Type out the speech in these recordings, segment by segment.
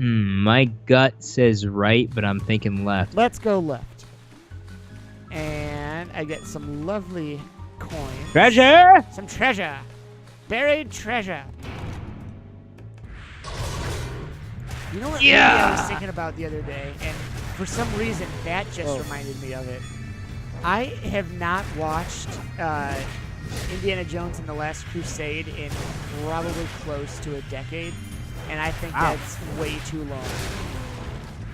My gut says right, but I'm thinking left. Let's go left. And I get some lovely coins. Treasure! Some treasure. Buried treasure. You know what movie I was thinking about the other day, and for some reason that just reminded me of it. I have not watched Indiana Jones and the Last Crusade in probably close to a decade, and I think that's way too long.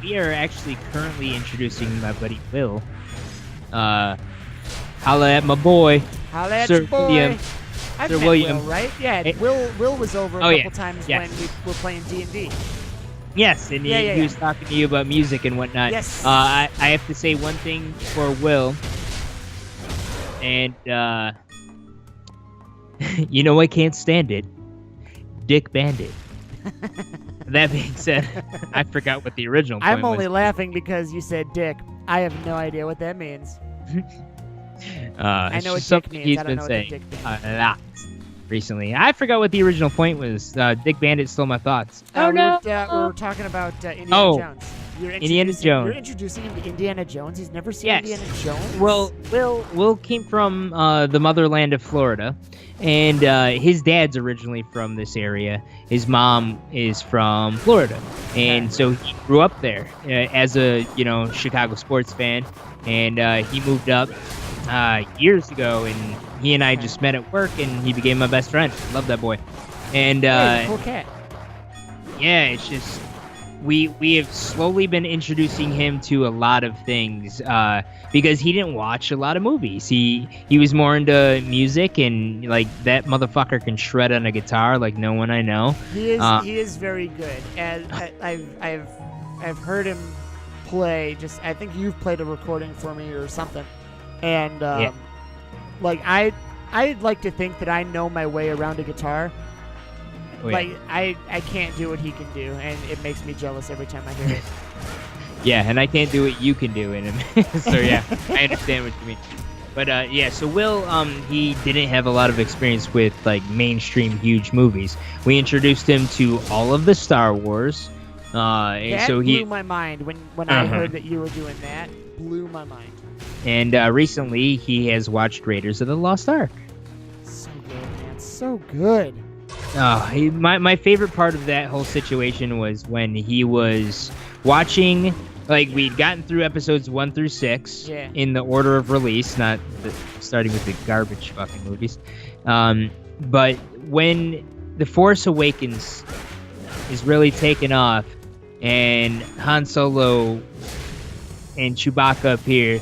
We are actually currently introducing my buddy Will. Holla at my boy. Holla at Sir your boy. William. I've Sir met William. Will, right? Yeah, Hey. Will was over a couple times Yes. when we were playing D&D. Yes, and he was talking to you about music and whatnot. Yes. I have to say one thing for Will. And, you know I can't stand it. Dick Bandit. That being said, I forgot what the original point I'm only was. laughing because you said dick. I have no idea what that means. I know what dick means. I don't know what the dick means. A lot recently. I forgot what the original point was. Dick Bandit stole my thoughts. Oh no! We were talking about Indiana Jones. Indiana Jones. You're introducing him to Indiana Jones. He's never seen Indiana Jones. Well, Will came from the motherland of Florida, and his dad's originally from this area. His mom is from Florida, and so he grew up there as a Chicago sports fan, and he moved up years ago, and he and I just met at work, and he became my best friend. Love that boy, and he's a cool cat. Yeah, it's just. We have slowly been introducing him to a lot of things because he didn't watch a lot of movies. He was more into music, and like that motherfucker can shred on a guitar like no one I know. He is very good, and I've heard him play. I think you've played a recording for me or something, and like I'd like to think that I know my way around a guitar. Like I can't do what he can do, and it makes me jealous every time I hear it. Yeah, and I can't do what you can do in him. So yeah, I understand what you mean. But so Will, he didn't have a lot of experience with like mainstream huge movies. We introduced him to all of the Star Wars. That so blew my mind when I heard that you were doing that. Blew my mind. And recently, he has watched Raiders of the Lost Ark. So good, man. So good. My favorite part of that whole situation was when he was watching, like we'd gotten through episodes 1 through 6 in the order of release, not starting with the garbage fucking movies. But when The Force Awakens is really taken off and Han Solo and Chewbacca appear,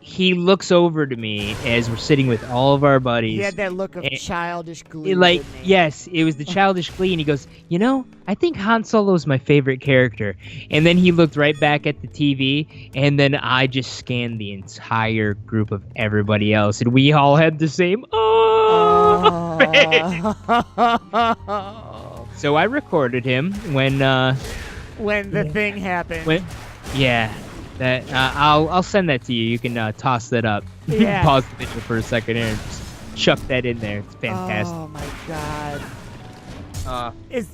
he looks over to me as we're sitting with all of our buddies. He had that look of childish glee. Yes, it was the childish glee, and he goes, I think Han Solo's my favorite character. And then he looked right back at the TV, and then I just scanned the entire group of everybody else, and we all had the same, So I recorded him when the thing happened. That I'll send that to you. You can toss that up. Yeah. Pause the video for a second here and just chuck that in there. It's fantastic. Oh my god. Is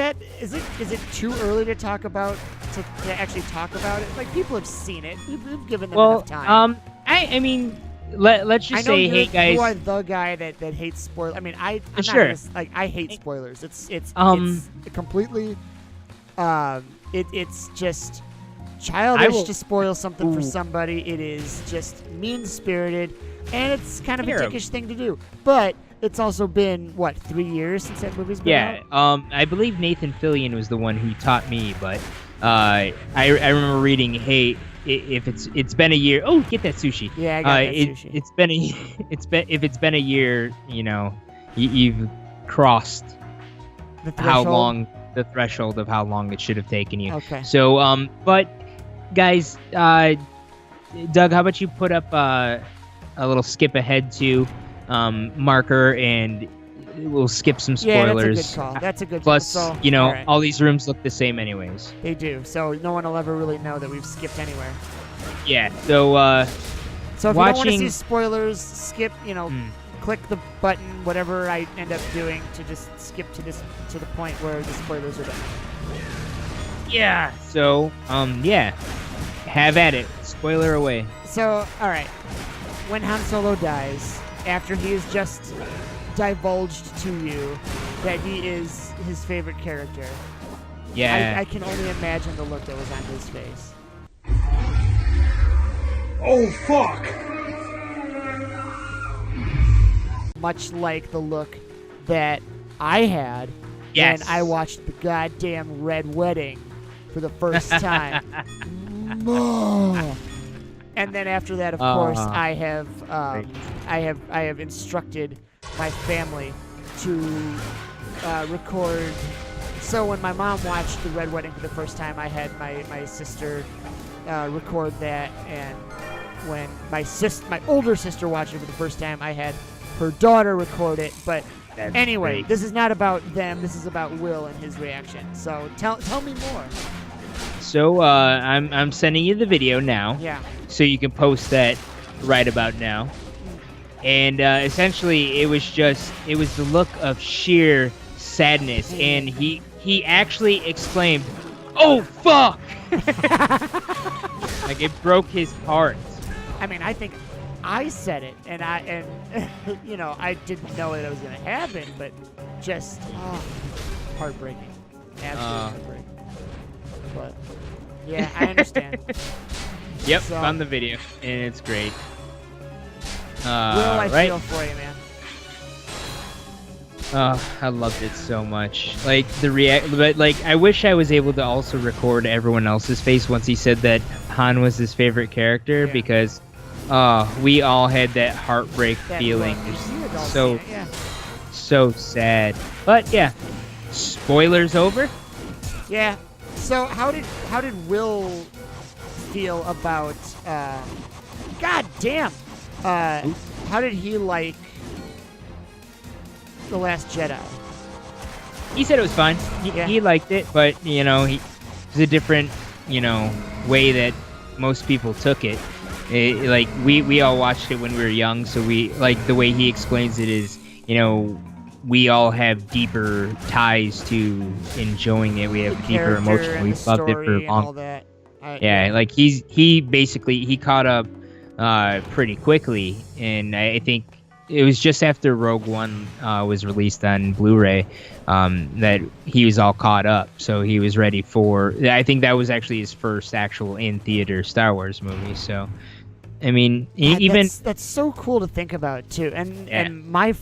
it too early to talk about to actually talk about it? Like people have seen it. We've given them enough time. I mean, let's just say, hey guys, you are the guy that hates spoilers. I mean, I'm sure. not just, I hate spoilers. It's completely it's just childish to spoil something for somebody. It is just mean-spirited, and it's kind of a dickish thing to do. But it's also been, 3 years since that movie's been out? I believe Nathan Fillion was the one who taught me, but I remember reading, hey, if it's been a year, get that sushi. Yeah, I got that sushi. If it's been a year, you've crossed the threshold of how long it should have taken you. Okay. So, but guys, Doug, how about you put up a little skip ahead to marker, and we'll skip some spoilers. Yeah, that's a good call. Plus, So, all these rooms look the same anyways. They do, so no one will ever really know that we've skipped anywhere. Yeah, so if you don't want to see spoilers, skip, click the button, whatever I end up doing, to just skip to the point where the spoilers are done. Yeah. So, yeah. Have at it. Spoiler away. So, all right. When Han Solo dies, after he has just divulged to you that he is his favorite character, yeah, I can only imagine the look that was on his face. Oh, fuck! Much like the look that I had when I watched the goddamn Red Wedding for the first time. And then after that, of course, I have instructed my family to record. So when my mom watched the Red Wedding for the first time, I had my sister record that, and when my older sister watched it for the first time, I had her daughter record it. But anyway, great. This is not about them. This is about Will and his reaction. So tell me more. So I'm sending you the video now. Yeah. So you can post that right about now. And essentially, it was the look of sheer sadness, and he actually exclaimed, "Oh fuck!" Like it broke his heart. I mean, I think I said it, and you know, I didn't know that it was going to happen, but just heartbreaking, absolutely heartbreaking. But yeah, I understand. Yep, So, found the video, and it's great. Will, I right? feel for you, man. I loved it so much. Like but like I wish I was able to also record everyone else's face once he said that Han was his favorite character, because we all had that heartbreak feeling. So sad. But yeah, spoilers over. Yeah. So how did Will feel about? God damn. How did he like The Last Jedi? He said it was fine. He liked it, but you know, it was a different, way that most people took it. Like we all watched it when we were young, so we like the way he explains it is, we all have deeper ties to enjoying it. We have deeper emotion. We loved it for long. Like he basically caught up pretty quickly, and I think it was just after Rogue One was released on Blu-ray that he was all caught up, so he was ready for. I think that was actually his first actual in-theater Star Wars movie. So, I mean, that's so cool to think about too. And my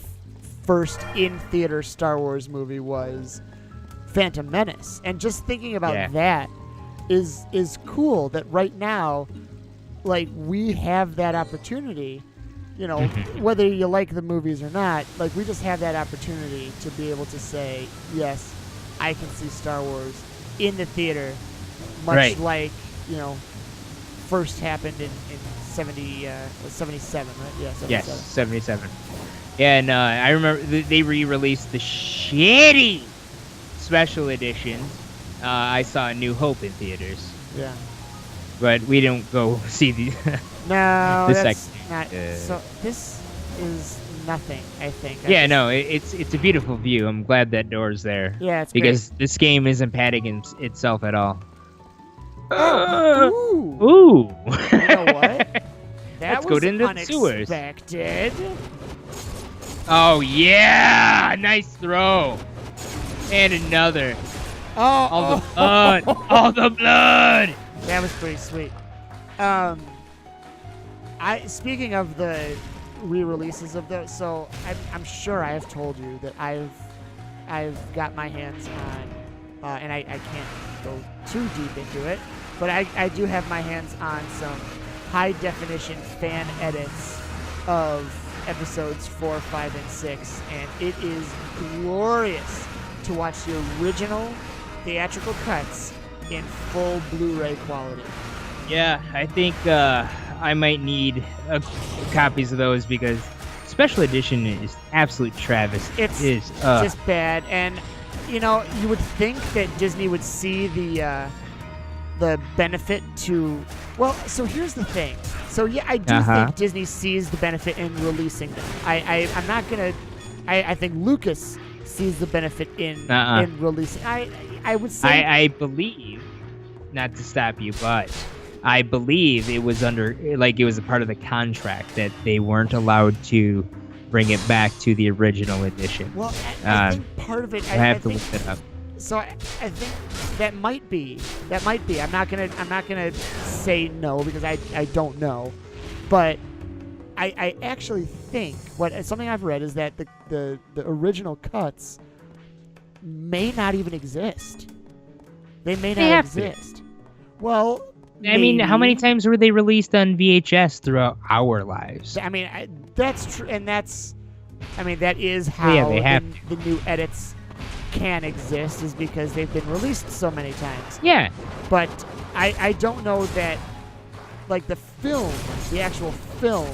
first in-theater Star Wars movie was Phantom Menace, and just thinking about that is cool. That right now, like, we have that opportunity. Whether you like the movies or not, like, we just have that opportunity to be able to say, yes, I can see Star Wars in the theater, much like, first happened in 77, right? Yeah, 77. Yes, 77. Yeah, and I remember they re-released the shitty special editions. I saw A New Hope in theaters. Yeah. But we don't go see the... No, the that's not. So this is nothing, I think. It's a beautiful view. I'm glad that door's there. Yeah, it's because great. this game isn't padding itself at all. Ooh. You know what? Let's go into the sewers. Unexpected. Oh yeah, nice throw. And another. All the blood. All the blood. That was pretty sweet. Speaking of the re-releases of those, so I'm sure I have told you that I've got my hands on, and I can't go too deep into it, but I do have my hands on some high-definition fan edits of episodes 4, 5, and 6, and it is glorious to watch the original theatrical cuts in full Blu-ray quality. Yeah, I think I might need copies of those, because special edition is absolute travesty. It's just bad, and you would think that Disney would see the benefit to. Well, so here's the thing. So yeah, I do think Disney sees the benefit in releasing them. I'm not gonna. I think Lucas sees the benefit in releasing. I would say. I believe not to stop you, but I believe it was it was a part of the contract that they weren't allowed to bring it back to the original edition. Well, I think part of it. I have to look it up. So I think that might be. I'm not gonna say no because I don't know, but I actually think something I've read is that the original cuts may not even exist. They may not exist. Well, I mean, how many times were they released on VHS throughout our lives? I mean, that's true, and that is how the new edits can exist, is because they've been released so many times. Yeah. But I don't know that, like, the actual film,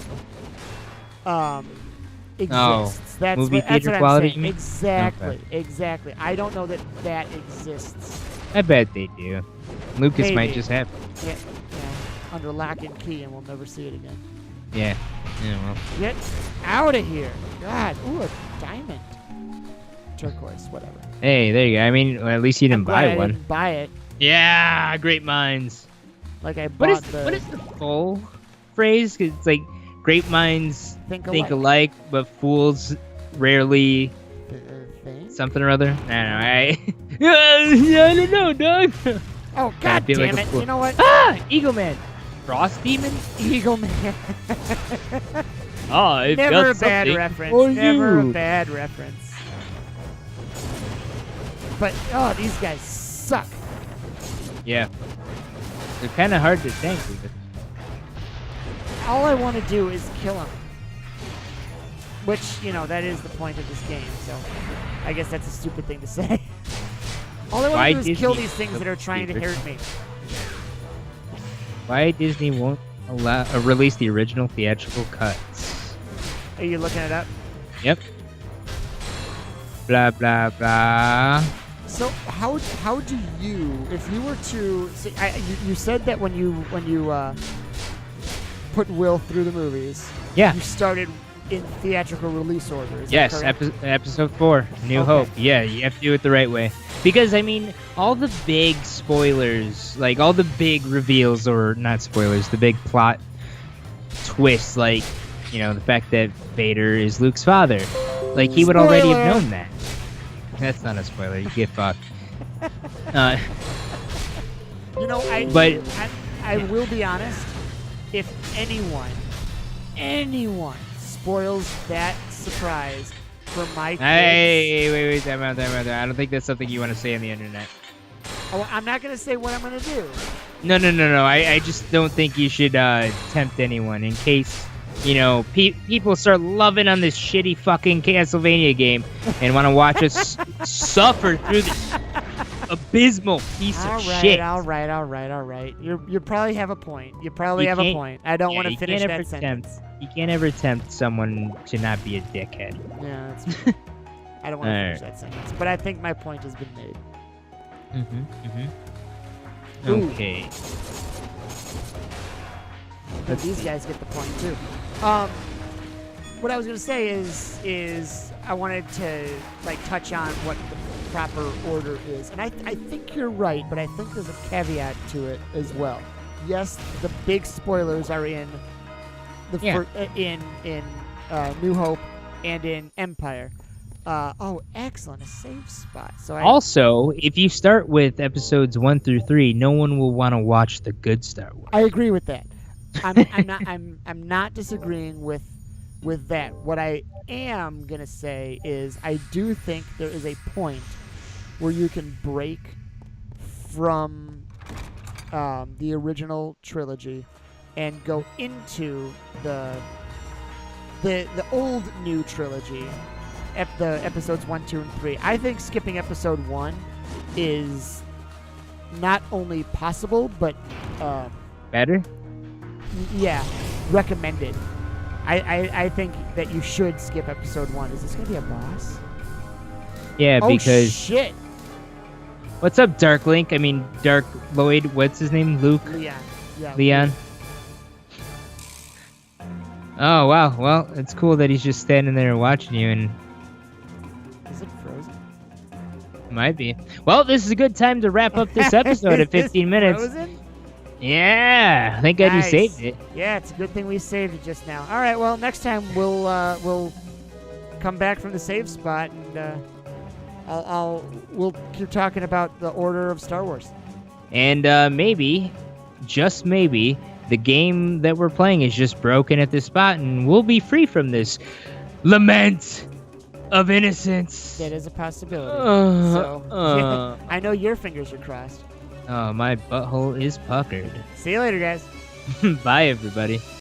exists. Oh, that's movie what theater I'm quality? saying. Exactly. I don't know that exists. I bet they do. Lucas Maybe. might just have. Yeah, under lock and key, and we'll never see it again. Yeah. Well. Get out of here! God, ooh, a diamond, turquoise, whatever. Hey, there you go. I mean, at least you didn't buy one. I didn't buy it. Yeah, great minds. Like I bought what is the full phrase? 'Cause it's like great minds think alike, but fools rarely. Something or other. I don't know, dog. Oh, God damn it. You know what? Eagle Man. Frost Demon? Eagle Man. Oh, it Never a bad reference. Never a bad reference. But, these guys suck. Yeah. They're kind of hard to tank with. All I want to do is kill them. Which, that is the point of this game, so I guess that's a stupid thing to say. All I want to do is kill these things that are trying to hurt me. Why Disney won't release the original theatrical cuts? Are you looking it up? Yep. Blah, blah, blah. So how do you, if you were to, see, you said that when you put Will through the movies, yeah, you started in theatrical release order. Yes, episode 4, New Hope. Yeah, you have to do it the right way. Because, I mean, all the big spoilers, like all the big reveals, or not spoilers, the big plot twists, like, the fact that Vader is Luke's father. Like, he would already have known that. That's not a spoiler. You get fucked. I will be honest. If anyone spoils that surprise for my kids. Hey, wait, time out. I don't think that's something you want to say on the internet. Oh, I'm not going to say what I'm going to do. No. I just don't think you should tempt anyone in case, people start loving on this shitty fucking Castlevania game and want to watch us suffer through this abysmal piece of shit. All right. You probably have a point. I don't want to finish that sentence. You can't ever tempt someone to not be a dickhead. Yeah, that's I don't want to finish that sentence. But I think my point has been made. Okay. But these guys get the point too. What I was gonna say is I wanted to touch on what the proper order is, and I think you're right, but I think there's a caveat to it as well. Yes, the big spoilers are in in New Hope and in Empire. Excellent, a save spot. So also, if you start with episodes 1 through 3, no one will want to watch the good Star Wars. I agree with that. I'm not disagreeing with that. What I am gonna say is I do think there is a point where you can break from the original trilogy and go into the old new trilogy, the episodes 1, 2, and 3. I think skipping episode 1 is not only possible but better. Yeah, recommended. I think that you should skip episode 1. Is this gonna be a boss? Yeah, because shit. What's up, Dark Link? I mean, Dark Lloyd. What's his name? Luke. Leon. Yeah. Leon. Oh wow. Well, it's cool that he's just standing there watching you. And is it frozen? Might be. Well, this is a good time to wrap up this episode at 15 minutes. Frozen? Yeah, thank God you saved it. Yeah, it's a good thing we saved it just now. All right, well, next time we'll come back from the save spot and we'll keep talking about the order of Star Wars. And maybe, just maybe, the game that we're playing is just broken at this spot, and we'll be free from this Lament of Innocence. That is a possibility. Yeah, I know your fingers are crossed. Oh, my butthole is puckered. See you later, guys. Bye, everybody.